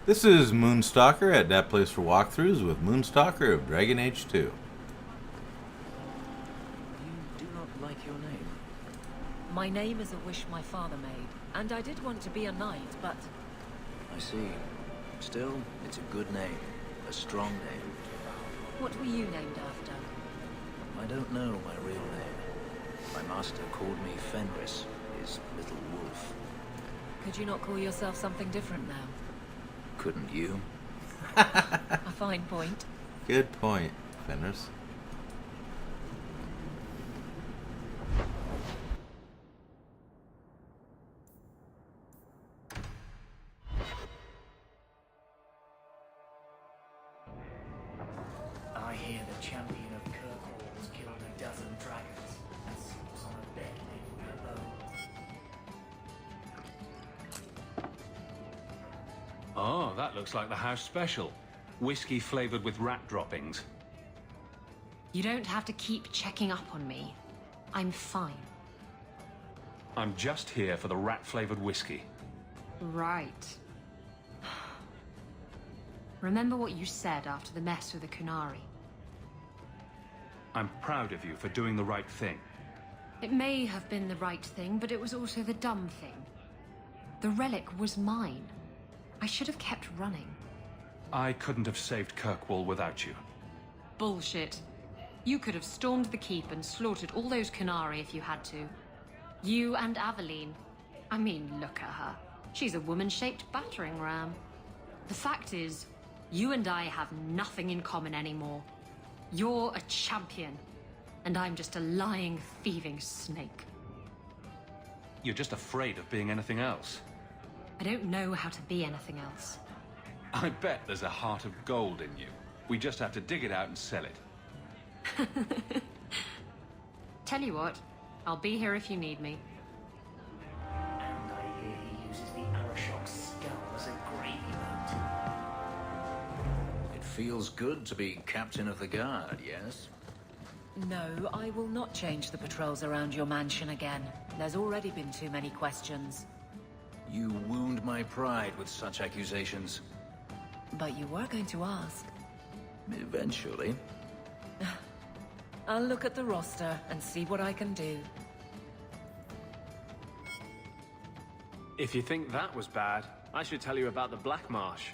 This is Moonstalker at that place for walkthroughs with Moonstalker of Dragon Age 2. You do not like your name. My name is a wish my father made, and I did want to be a knight, but... I see. Still, it's a good name. A strong name. What were you named after? I don't know my real name. My master called me Fenris, his little wolf. Could you not call yourself something different now? Couldn't you? A fine point. Good point, Fenris. I hear the champion of Kirkwall's killed a dozen dragons and sleeps on a bed made from her bone. Oh, that looks like the house special. Whiskey flavored with rat droppings. You don't have to keep checking up on me. I'm fine. I'm just here for the rat flavored whiskey. Right. Remember what you said after the mess with the Kunari. I'm proud of you for doing the right thing. It may have been the right thing, but it was also the dumb thing. The relic was mine. I should have kept running. I couldn't have saved Kirkwall without you. Bullshit. You could have stormed the keep and slaughtered all those Kunari if you had to. You and Aveline. I mean, look at her. She's a woman-shaped battering ram. The fact is, you and I have nothing in common anymore. You're a champion, and I'm just a lying, thieving snake. You're just afraid of being anything else. I don't know how to be anything else. I bet there's a heart of gold in you. We just have to dig it out and sell it. Tell you what, I'll be here if you need me. And I hear he uses the Arashok's skull as a gravy boat. It feels good to be captain of the guard, yes? No, I will not change the patrols around your mansion again. There's already been too many questions. You wound my pride with such accusations. But you were going to ask. Eventually. I'll look at the roster and see what I can do. If you think that was bad, I should tell you about the Black Marsh.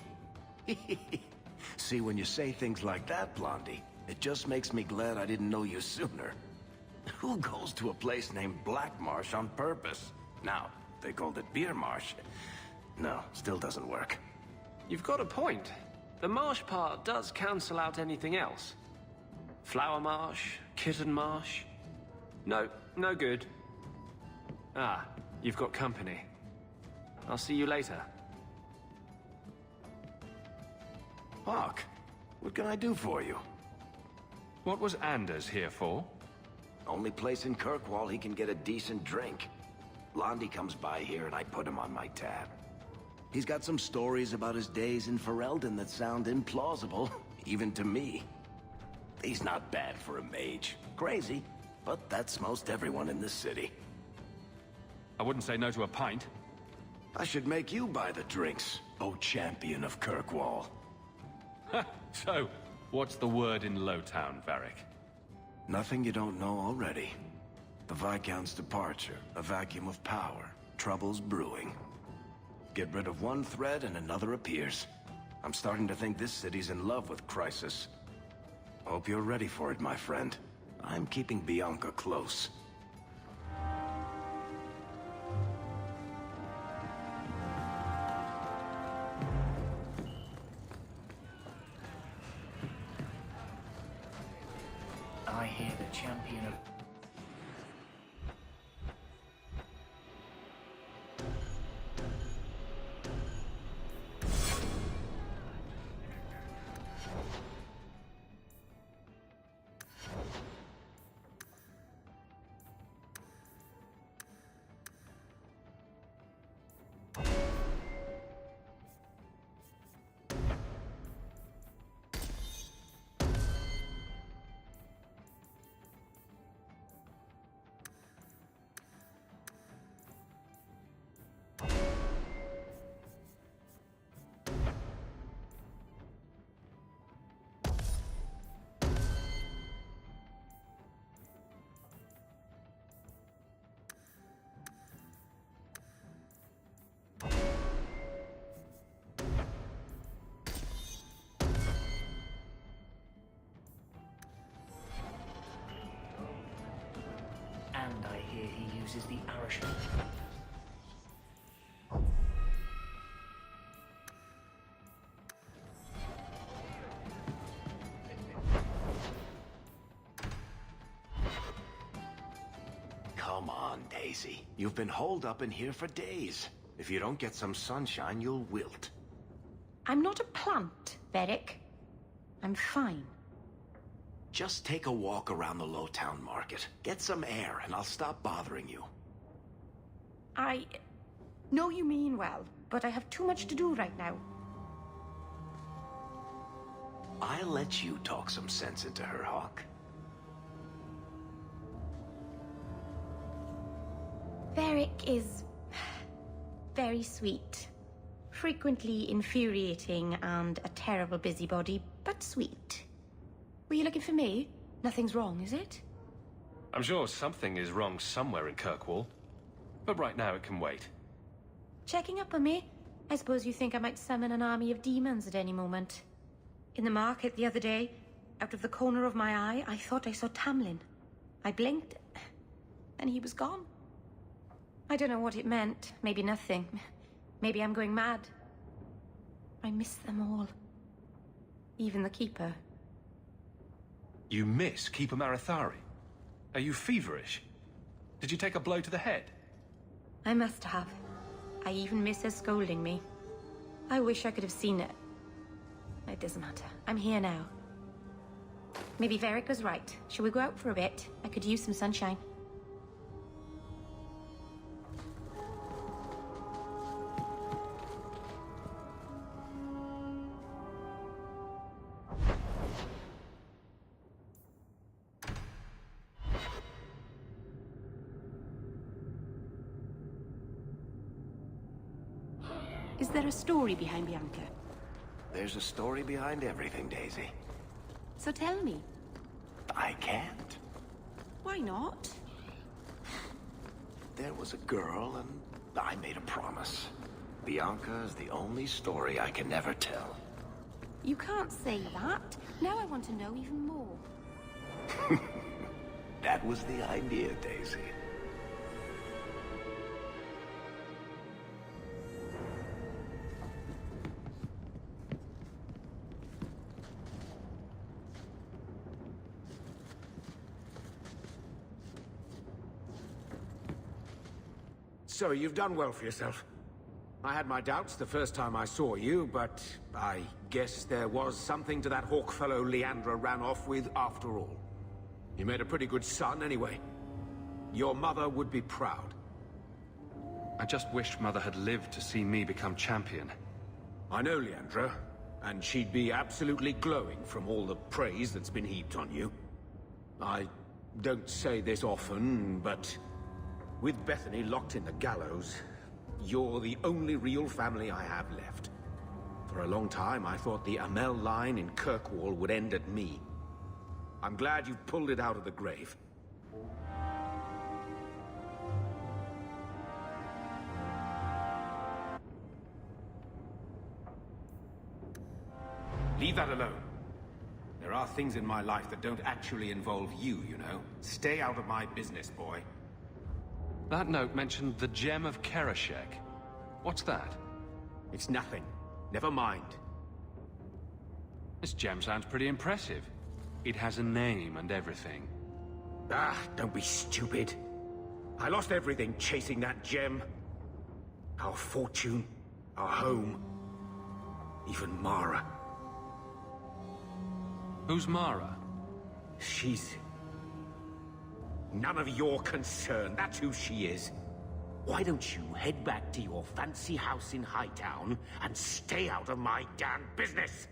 See, when you say things like that, Blondie, it just makes me glad I didn't know you sooner. Who goes to a place named Black Marsh on purpose? Now, they called it Beer Marsh. No, still doesn't work. You've got a point. The marsh part does cancel out anything else. Flower Marsh, Kitten Marsh. No, no good. Ah, you've got company. I'll see you later. Hawk, what can I do for you? What was Anders here for? Only place in Kirkwall he can get a decent drink. Blondie comes by here and I put him on my tab. He's got some stories about his days in Ferelden that sound implausible, even to me. He's not bad for a mage. Crazy, but that's most everyone in this city. I wouldn't say no to a pint. I should make you buy the drinks, oh champion of Kirkwall. So, what's the word in Lowtown, Varric? Nothing you don't know already. The Viscount's departure, a vacuum of power, troubles brewing. Get rid of one thread and another appears. I'm starting to think this city's in love with Crisis. Hope you're ready for it, my friend. I'm keeping Bianca close. I hear the champion of... uses the Arashman. Come on, Daisy. You've been holed up in here for days. If you don't get some sunshine, you'll wilt. I'm not a plant, Varric. I'm fine. Just take a walk around the Lowtown Market. Get some air, and I'll stop bothering you. I know you mean well, but I have too much to do right now. I'll let you talk some sense into her, Hawk. Varric is very sweet. Frequently infuriating and a terrible busybody, but sweet. Were you looking for me? Nothing's wrong, is it? I'm sure something is wrong somewhere in Kirkwall. But right now it can wait. Checking up on me? I suppose you think I might summon an army of demons at any moment. In the market the other day, out of the corner of my eye, I thought I saw Tamlin. I blinked, and he was gone. I don't know what it meant. Maybe nothing. Maybe I'm going mad. I miss them all. Even the Keeper. You miss Keeper Marathari? Are you feverish? Did you take a blow to the head? I must have. I even miss her scolding me. I wish I could have seen it. It doesn't matter. I'm here now. Maybe Varric was right. Shall we go out for a bit? I could use some sunshine. Is there a story behind Bianca? There's a story behind everything, Daisy. So tell me. I can't. Why not? There was a girl, and I made a promise. Bianca is the only story I can never tell. You can't say that. Now I want to know even more. That was the idea, Daisy. So, you've done well for yourself. I had my doubts the first time I saw you, but I guess there was something to that hawk fellow Leandra ran off with after all. You made a pretty good son anyway. Your mother would be proud. I just wished Mother had lived to see me become champion. I know Leandra, and she'd be absolutely glowing from all the praise that's been heaped on you. I don't say this often, but with Bethany locked in the gallows, you're the only real family I have left. For a long time, I thought the Amel line in Kirkwall would end at me. I'm glad you've pulled it out of the grave. Leave that alone. There are things in my life that don't actually involve you, you know. Stay out of my business, boy. That note mentioned the Gem of Kerashek. What's that? It's nothing. Never mind. This gem sounds pretty impressive. It has a name and everything. Ah, don't be stupid. I lost everything chasing that gem. Our fortune, our home, even Mara. Who's Mara? She's none of your concern. That's who she is. Why don't you head back to your fancy house in Hightown and stay out of my damn business?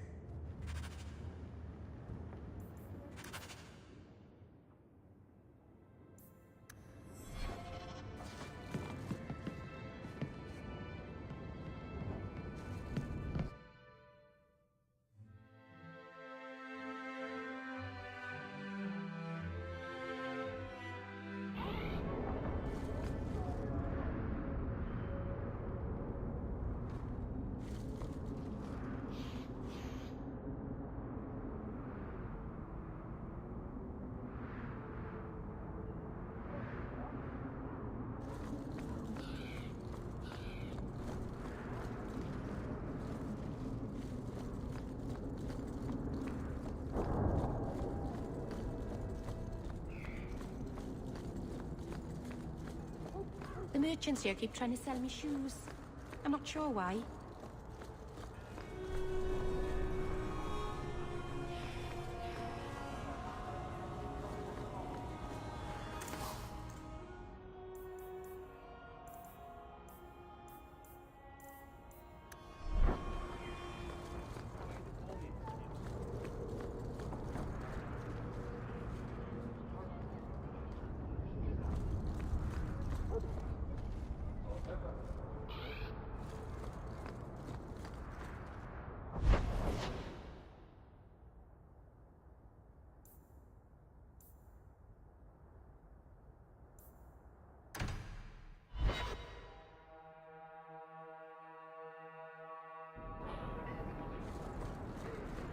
merchants here keep trying to sell me shoes. I'm not sure why.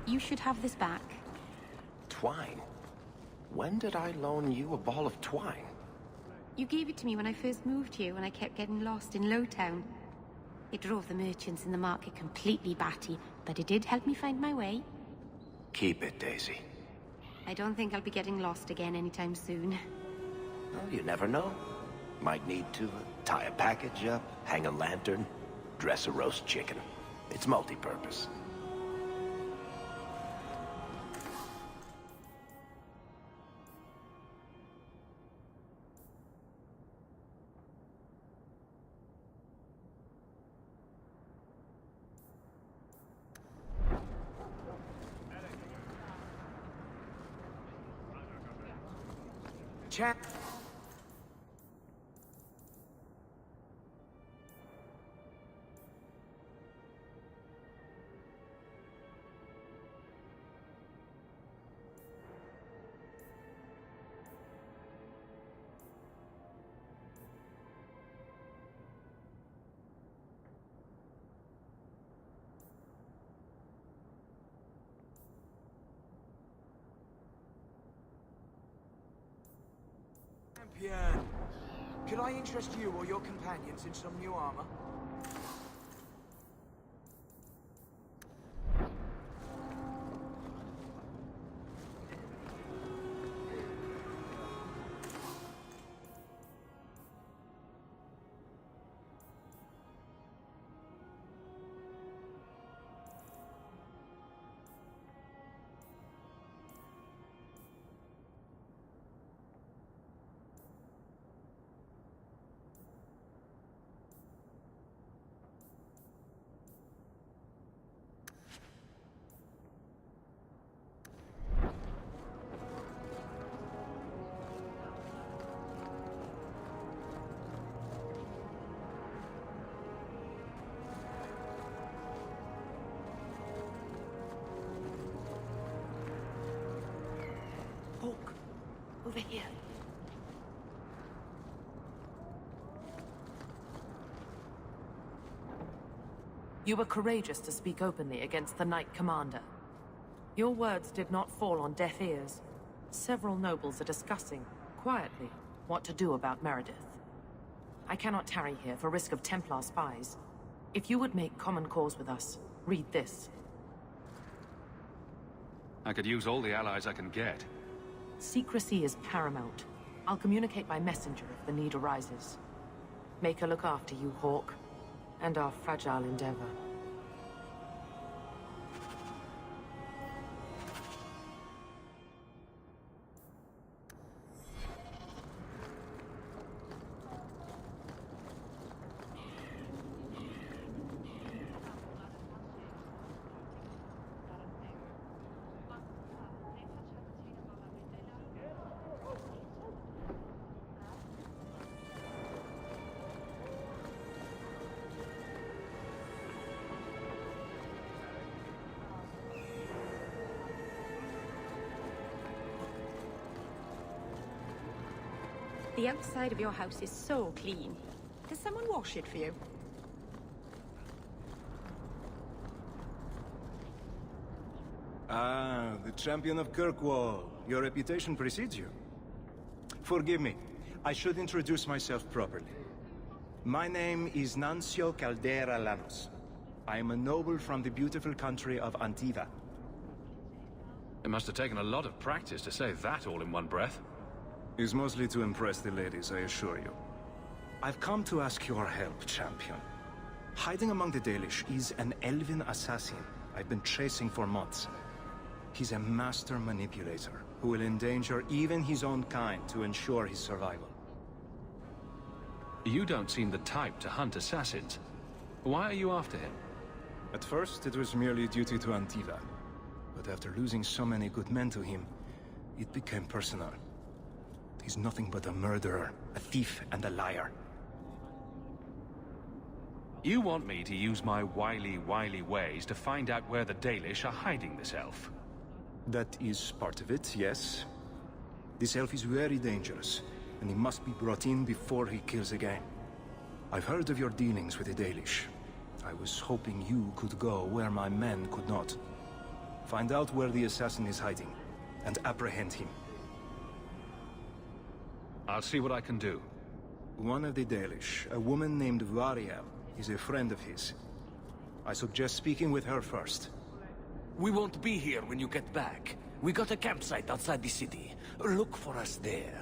You should have this back. Twine? When did I loan you a ball of twine? You gave it to me when I first moved here when I kept getting lost in Lowtown. It drove the merchants in the market completely batty, but it did help me find my way. Keep it, Daisy. I don't think I'll be getting lost again anytime soon. Well, you never know. Might need to tie a package up, hang a lantern, dress a roast chicken. It's multi-purpose. Chat. Champion, could I interest you or your companions in some new armor? Hawk, over here. You were courageous to speak openly against the Knight Commander. Your words did not fall on deaf ears. Several nobles are discussing, quietly, what to do about Meredith. I cannot tarry here for risk of Templar spies. If you would make common cause with us, read this. I could use all the allies I can get. Secrecy is paramount. I'll communicate by messenger if the need arises. Make her look after you, Hawk, and our fragile endeavor. The outside of your house is so clean. Does someone wash it for you? Ah, the champion of Kirkwall. Your reputation precedes you. Forgive me. I should introduce myself properly. My name is Nancio Caldera Lanos. I am a noble from the beautiful country of Antiva. It must have taken a lot of practice to say that all in one breath. It's mostly to impress the ladies, I assure you. I've come to ask your help, champion. Hiding among the Dalish is an elven assassin I've been chasing for months. He's a master manipulator who will endanger even his own kind to ensure his survival. You don't seem the type to hunt assassins. Why are you after him? At first, it was merely duty to Antiva. But after losing so many good men to him, it became personal. He's nothing but a murderer, a thief, and a liar. You want me to use my wily ways to find out where the Dalish are hiding this elf? That is part of it, yes. This elf is very dangerous, and he must be brought in before he kills again. I've heard of your dealings with the Dalish. I was hoping you could go where my men could not. Find out where the assassin is hiding, and apprehend him. I'll see what I can do. One of the Dalish, a woman named Variel, is a friend of his. I suggest speaking with her first. We won't be here when you get back. We got a campsite outside the city. Look for us there.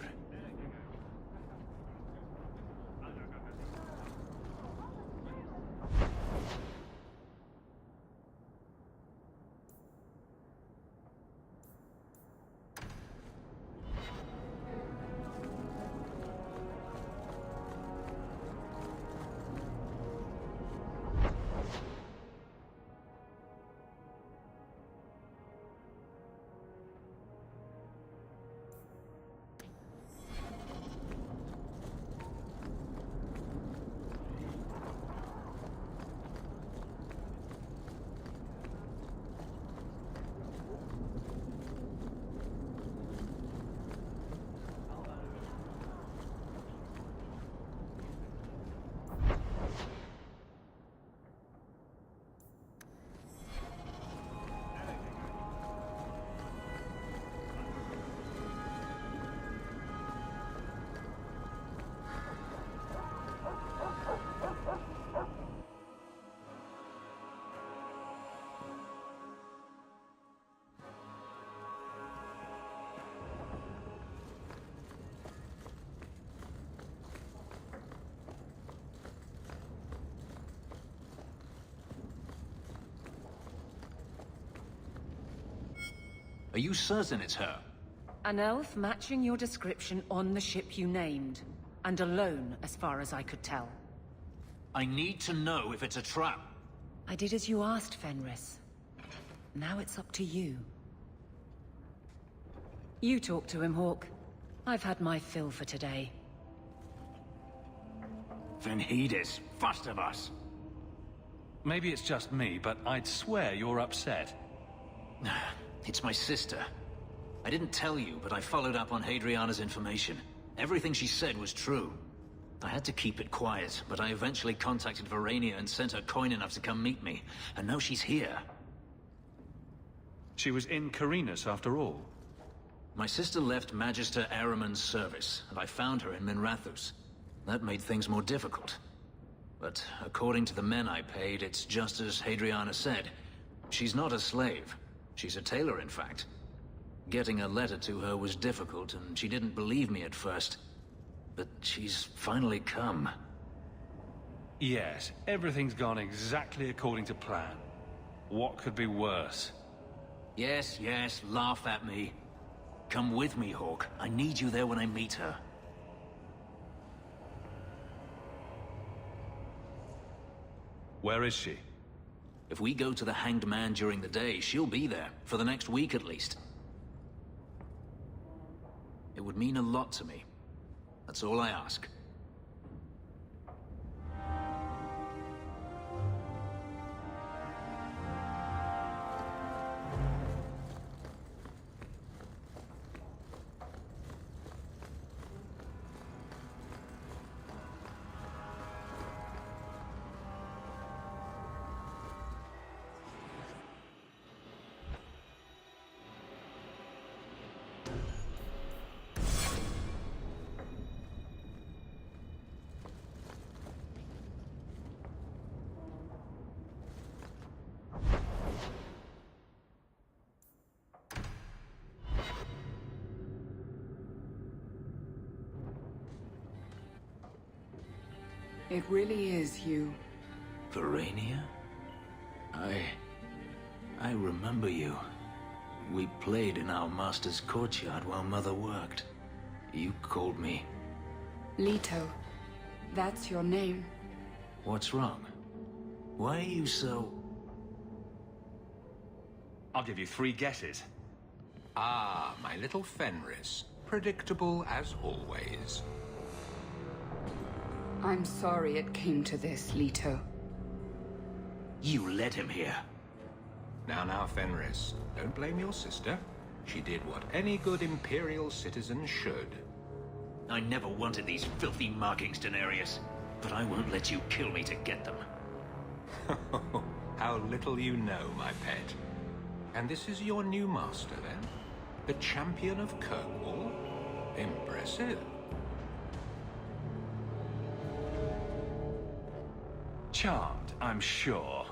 Are you certain it's her? An elf matching your description on the ship you named. And alone, as far as I could tell. I need to know if it's a trap. I did as you asked, Fenris. Now it's up to you. You talk to him, Hawk. I've had my fill for today. Venhidis, first of us. Maybe it's just me, but I'd swear you're upset. It's my sister. I didn't tell you, but I followed up on Hadriana's information. Everything she said was true. I had to keep it quiet, but I eventually contacted Verania and sent her coin enough to come meet me. And now she's here. She was in Carinus after all. My sister left Magister Araman's service, and I found her in Minrathus. That made things more difficult. But according to the men I paid, it's just as Hadriana said. She's not a slave. She's a tailor, in fact. Getting a letter to her was difficult, and she didn't believe me at first. But she's finally come. Yes, everything's gone exactly according to plan. What could be worse? Yes, laugh at me. Come with me, Hawk. I need you there when I meet her. Where is she? If we go to the Hanged Man during the day, she'll be there, for the next week at least. It would mean a lot to me. That's all I ask. It really is you. Verania? I remember you. We played in our master's courtyard while Mother worked. You called me. Leto. That's your name. What's wrong? Why are you so... I'll give you 3 guesses. Ah, my little Fenris. Predictable as always. I'm sorry it came to this, Leto. You led him here. Now, Fenris. Don't blame your sister. She did what any good Imperial citizen should. I never wanted these filthy markings, Daenerys. But I won't let you kill me to get them. How little you know, my pet. And this is your new master, then? The champion of Kirkwall? Impressive. Charmed, I'm sure.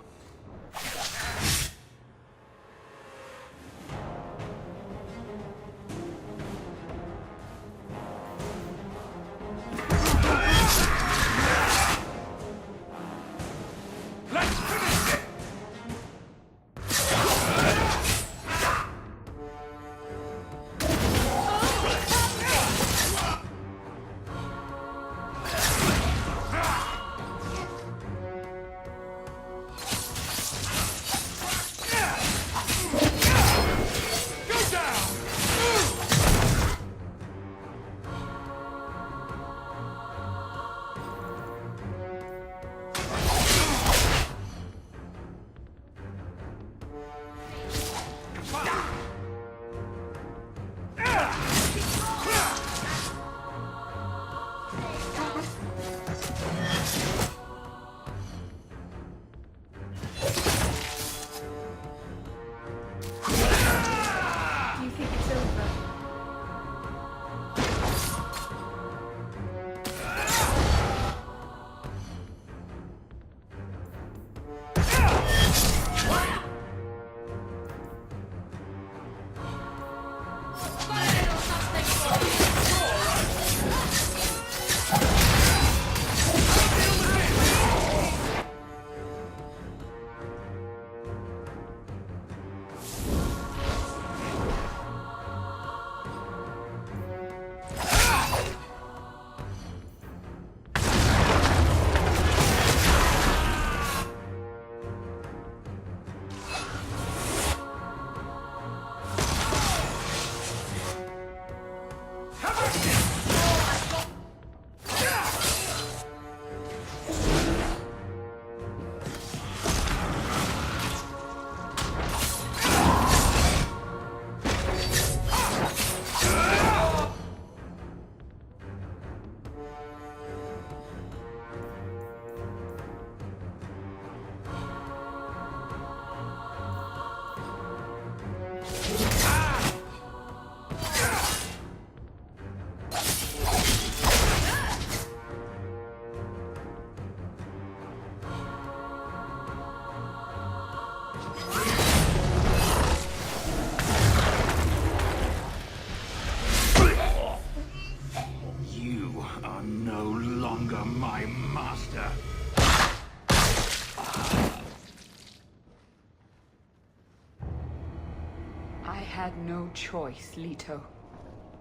Had no choice, Leto.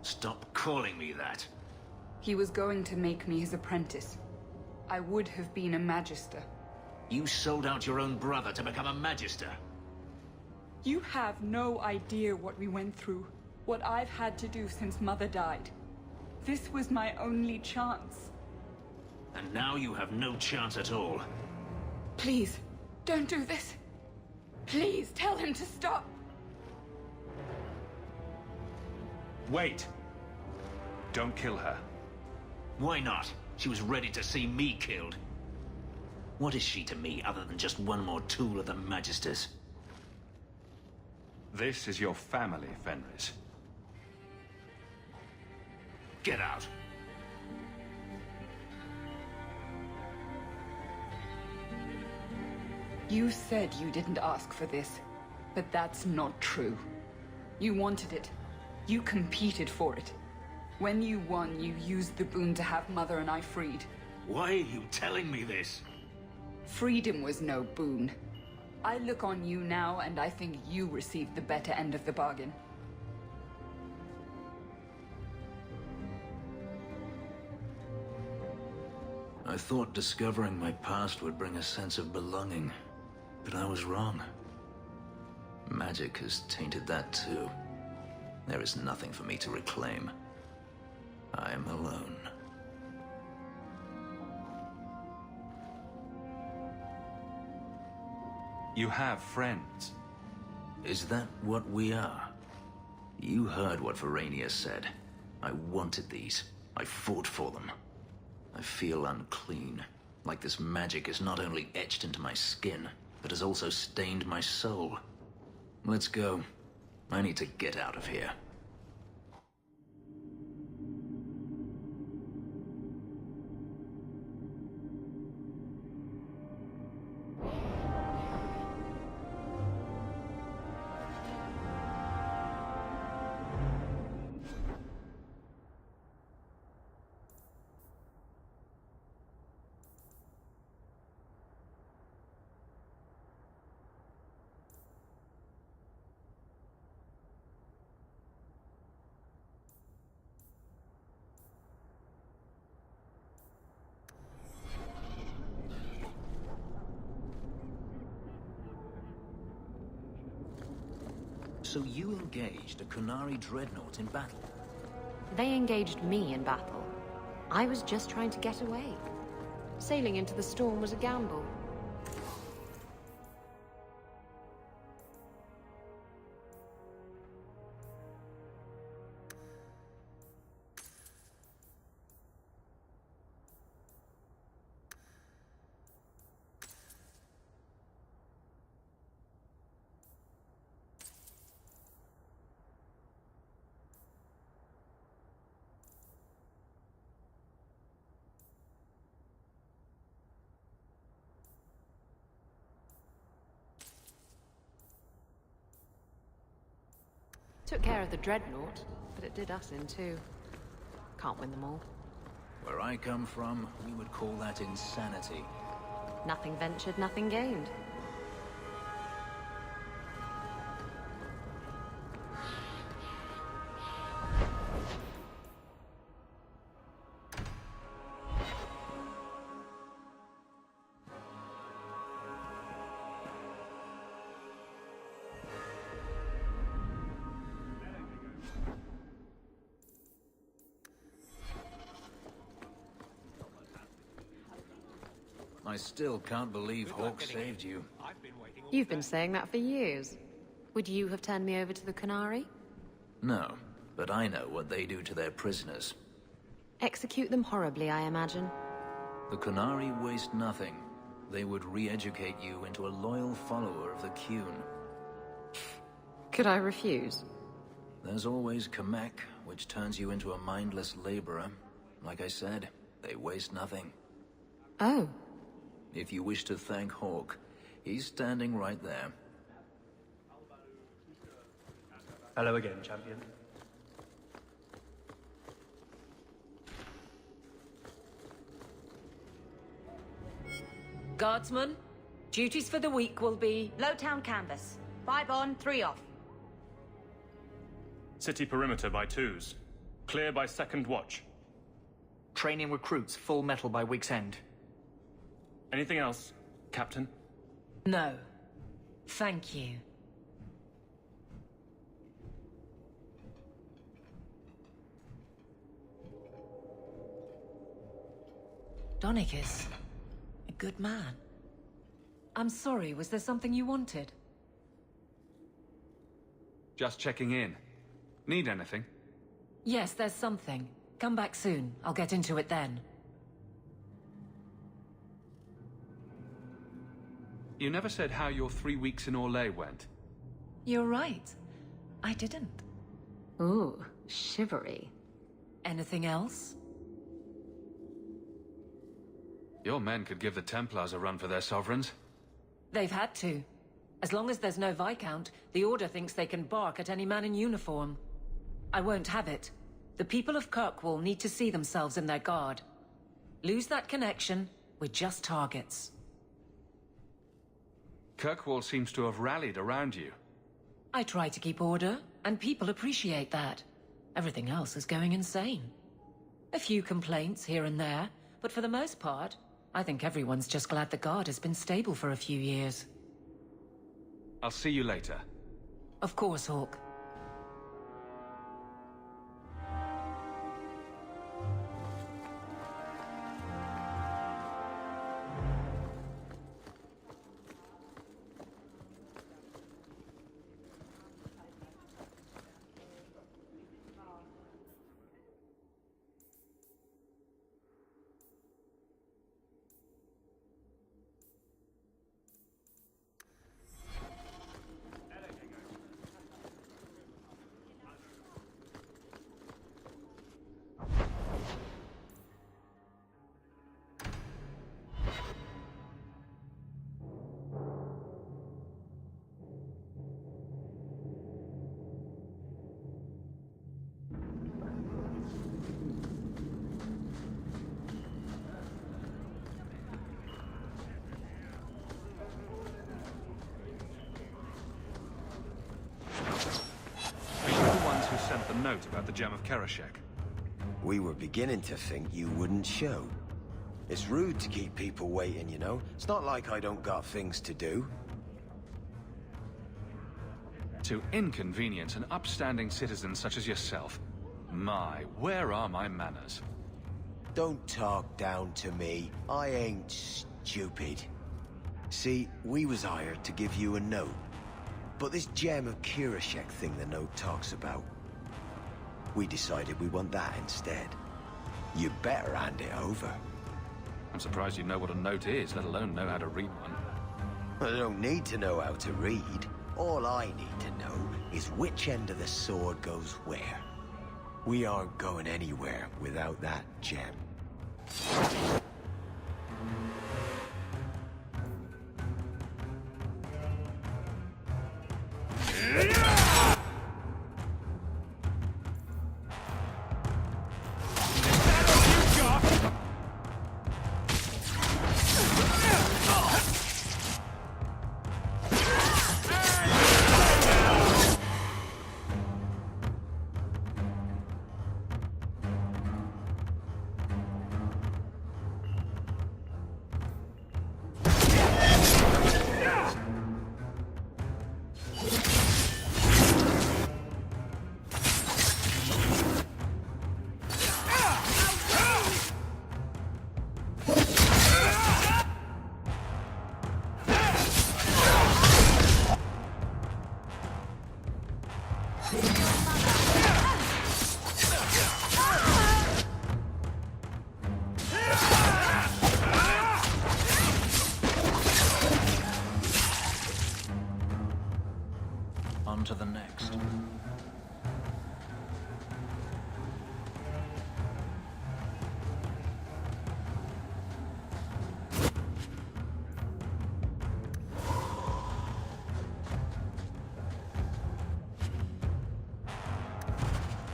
Stop calling me that. He was going to make me his apprentice. I would have been a magister. You sold out your own brother to become a magister. You have no idea what we went through, what I've had to do since Mother died. This was my only chance. And now you have no chance at all. Please, don't do this. Please, tell him to stop. Wait. Don't kill her. Why not? She was ready to see me killed. What is she to me other than just one more tool of the Magisters? This is your family, Fenris. Get out. You said you didn't ask for this, but that's not true. You wanted it. You competed for it. When you won, you used the boon to have Mother and I freed. Why are you telling me this? Freedom was no boon. I look on you now, and I think you received the better end of the bargain. I thought discovering my past would bring a sense of belonging, but I was wrong. Magic has tainted that too. There is nothing for me to reclaim. I am alone. You have friends. Is that what we are? You heard what Verania said. I wanted these. I fought for them. I feel unclean, like this magic is not only etched into my skin, but has also stained my soul. Let's go. I need to get out of here. So you engaged a Qunari dreadnought in battle? They engaged me in battle. I was just trying to get away. Sailing into the storm was a gamble. Took care of the dreadnought, but it did us in too. Can't win them all. Where I come from, we would call that insanity. Nothing ventured, nothing gained. I still can't believe Hawk saved you. You've been saying that for years. Would you have turned me over to the Qunari? No, but I know what they do to their prisoners. Execute them horribly, I imagine. The Qunari waste nothing. They would re-educate you into a loyal follower of the Qun. Could I refuse? There's always Kamek, which turns you into a mindless laborer. Like I said, they waste nothing. Oh. If you wish to thank Hawk, he's standing right there. Hello again, champion. Guardsmen, duties for the week will be... Lowtown canvas. 5 on, 3 off. City perimeter by 2s. Clear by 2nd watch. Training recruits full metal by week's end. Anything else, Captain? No. Thank you. Donnick is a good man. I'm sorry, was there something you wanted? Just checking in. Need anything? Yes, there's something. Come back soon. I'll get into it then. You never said how your 3 weeks in Orlais went. You're right. I didn't. Ooh, shivery. Anything else? Your men could give the Templars a run for their sovereigns. They've had to. As long as there's no Viscount, the Order thinks they can bark at any man in uniform. I won't have it. The people of Kirkwall need to see themselves in their guard. Lose that connection, we're just targets. Kirkwall seems to have rallied around you. I try to keep order, and people appreciate that. Everything else is going insane. A few complaints here and there, but for the most part, I think everyone's just glad the guard has been stable for a few years. I'll see you later. Of course, Hawk. Sent the note about the Gem of Kerashek. We were beginning to think you wouldn't show. It's rude to keep people waiting, you know? It's not like I don't got things to do. To inconvenience an upstanding citizen such as yourself. My, where are my manners? Don't talk down to me. I ain't stupid. See, we was hired to give you a note. But this Gem of Kerashek thing the note talks about, we decided we want that instead. You better hand it over. I'm surprised you know what a note is, let alone know how to read one. I don't need to know how to read. All I need to know is which end of the sword goes where. We aren't going anywhere without that gem. On to the next.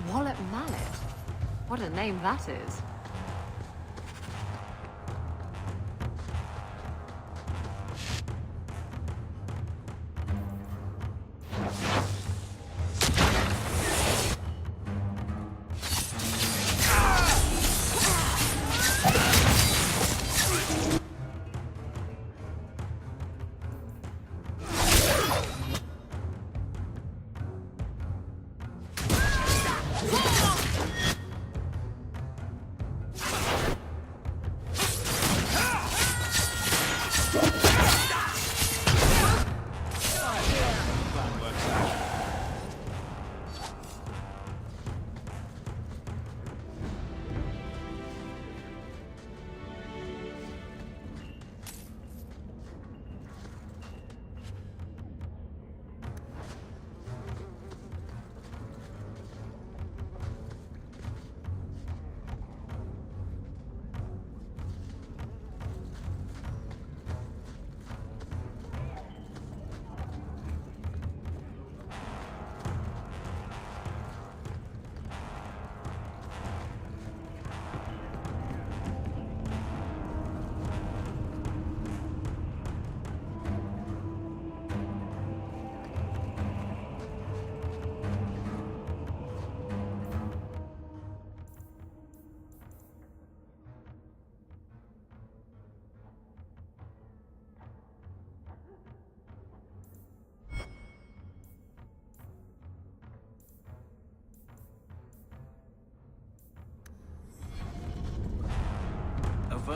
Wallet Mallet? What a name that is.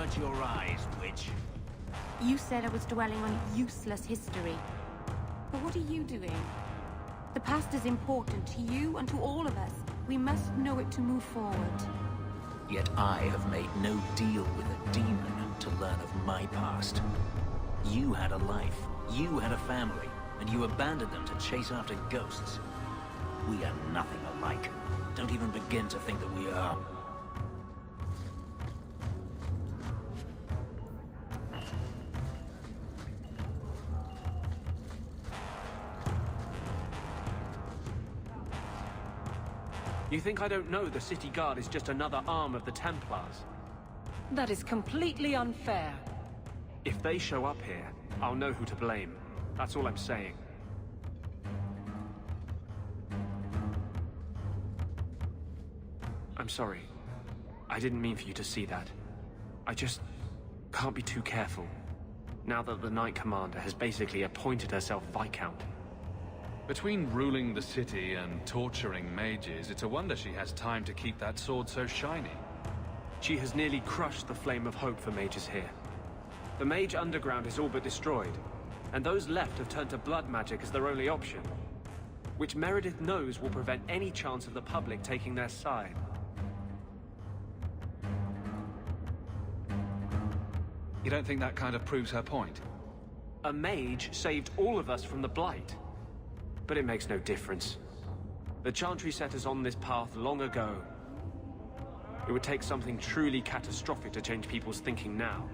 shut your eyes, witch. You said I was dwelling on useless history. But what are you doing? The past is important to you and to all of us. We must know it to move forward. Yet I have made no deal with a demon to learn of my past. You had a life, you had a family, and you abandoned them to chase after ghosts. We are nothing alike. Don't even begin to think that we are. You think I don't know the City Guard is just another arm of the Templars? That is completely unfair. If they show up here, I'll know who to blame. That's all I'm saying. I'm sorry. I didn't mean for you to see that. I just can't be too careful, now that the Knight Commander has basically appointed herself Viscount. Between ruling the city and torturing mages, it's a wonder she has time to keep that sword so shiny. She has nearly crushed the flame of hope for mages here. The Mage Underground is all but destroyed, and those left have turned to blood magic as their only option, which Meredith knows will prevent any chance of the public taking their side. You don't think that kind of proves her point? A mage saved all of us from the Blight. But it makes no difference. The Chantry set us on this path long ago. It would take something truly catastrophic to change people's thinking now.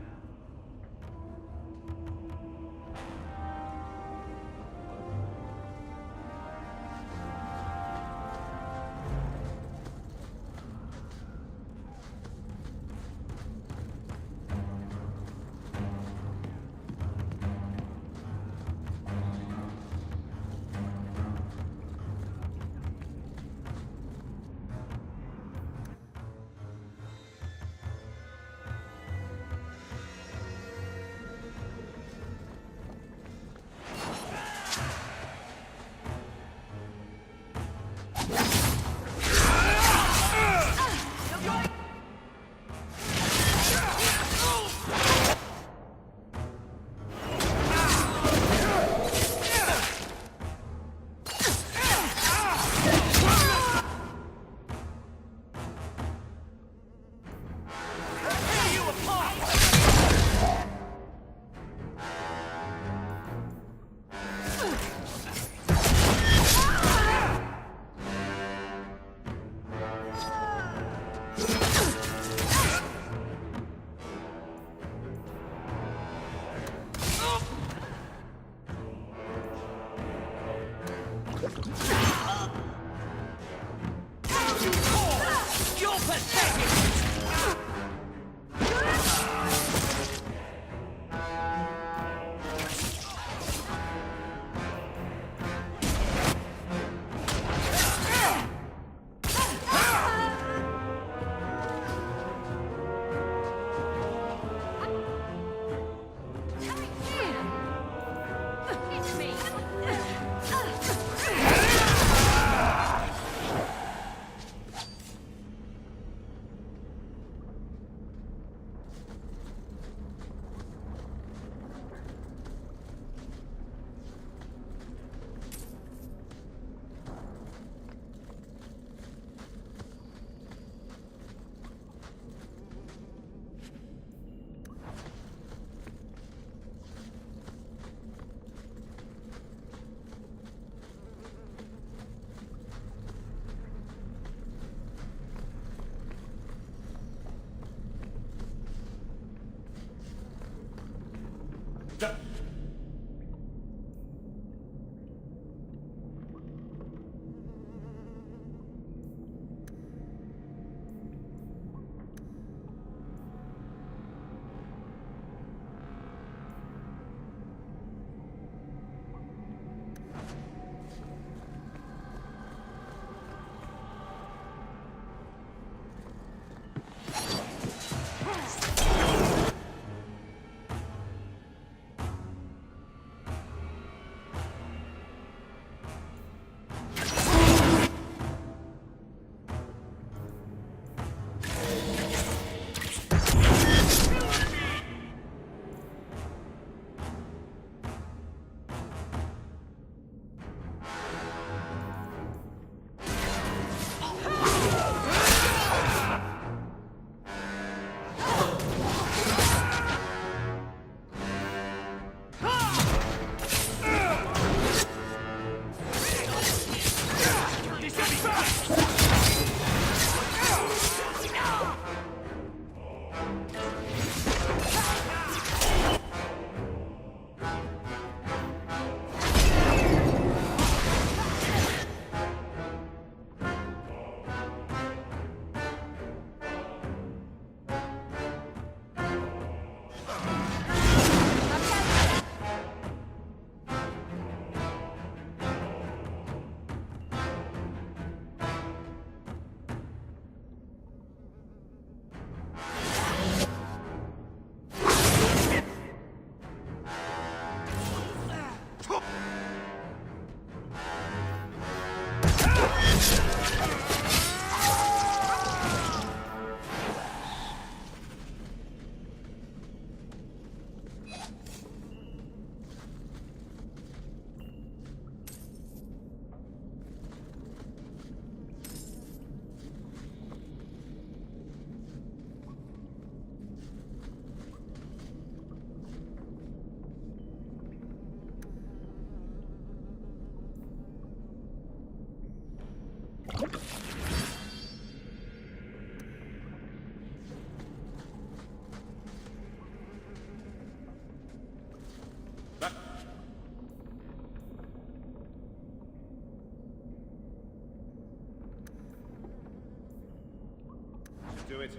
Do it.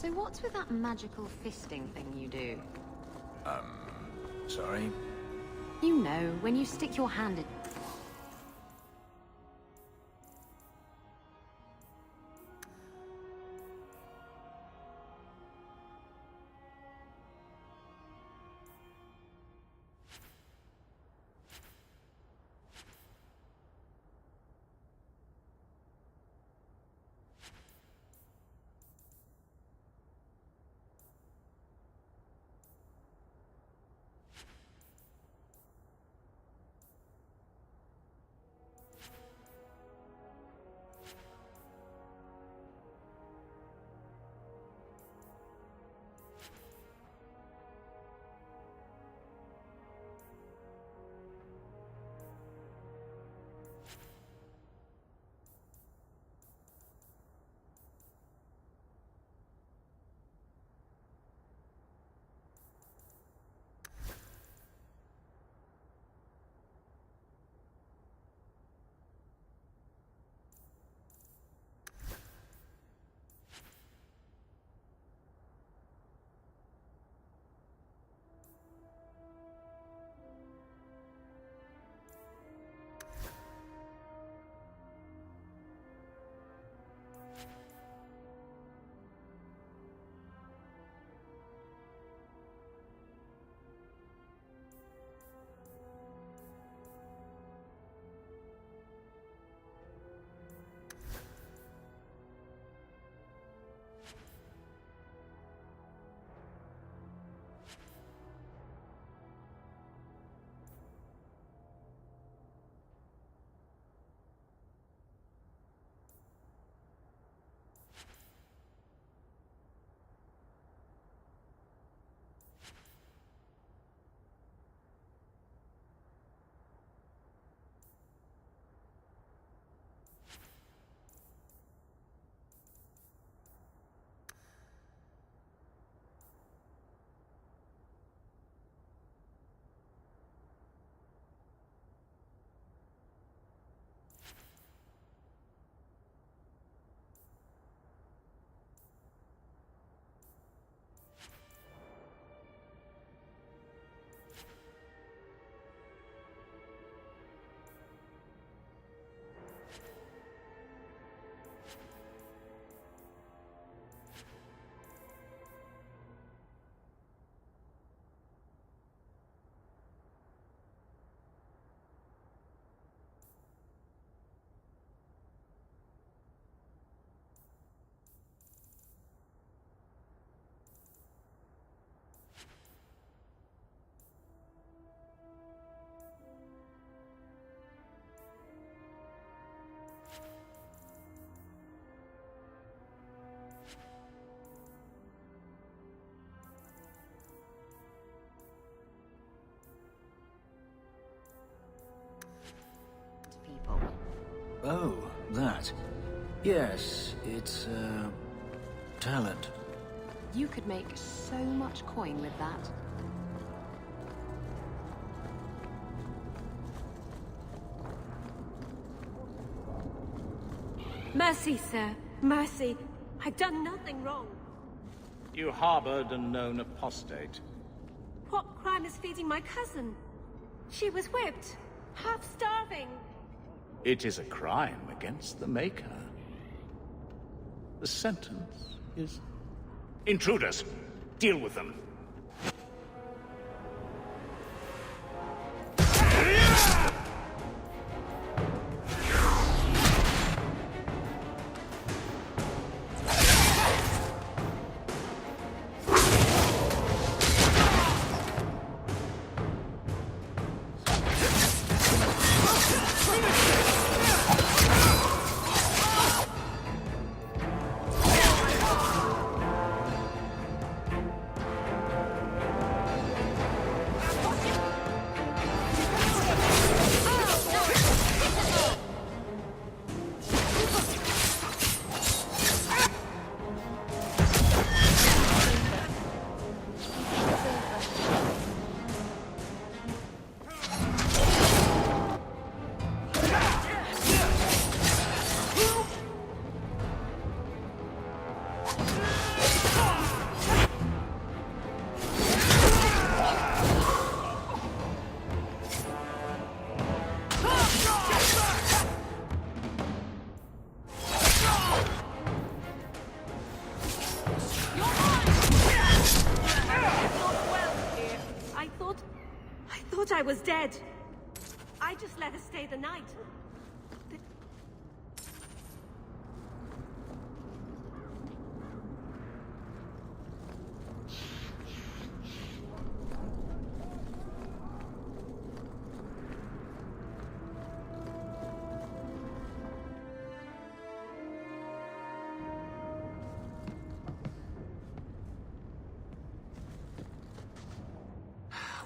So what's with that magical fisting thing you do? Sorry? You know, when you stick your hand in... Oh, that. Yes, it's, talent. You could make so much coin with that. Mercy, sir. Mercy. I've done nothing wrong. You harbored a known apostate. What crime is feeding my cousin? She was whipped, half starving. It is a crime against the Maker. The sentence is... Intruders! Deal with them. I was dead. I just let her stay the night.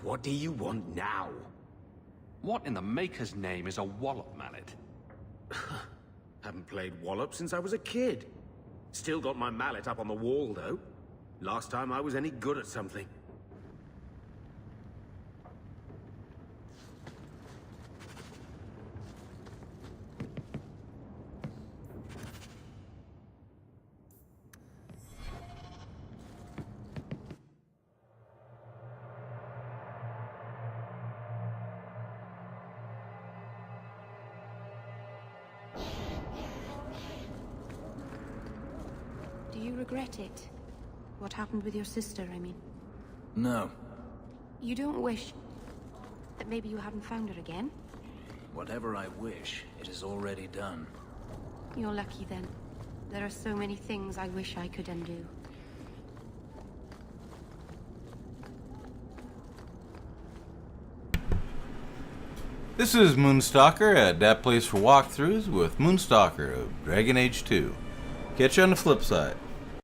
What do you want now? What in the Maker's name is a wallop mallet? Haven't played wallop since I was a kid. Still got my mallet up on the wall, though. Last time I was any good at something. Do you regret it? What happened with your sister, I mean? No. You don't wish that maybe you hadn't found her again? Whatever I wish, it is already done. You're lucky then. There are so many things I wish I could undo. This is Moonstalker at that place for walkthroughs with Moonstalker of Dragon Age 2. Catch you on the flip side.